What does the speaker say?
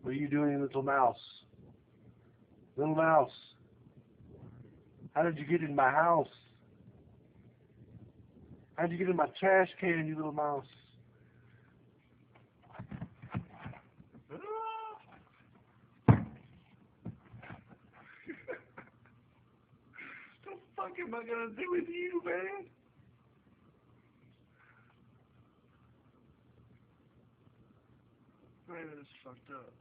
What are you doing, little mouse? Little mouse. How did you get in my house? How did you get in my trash can, you little mouse? What the fuck am I gonna do with you, man? Man, this is fucked up.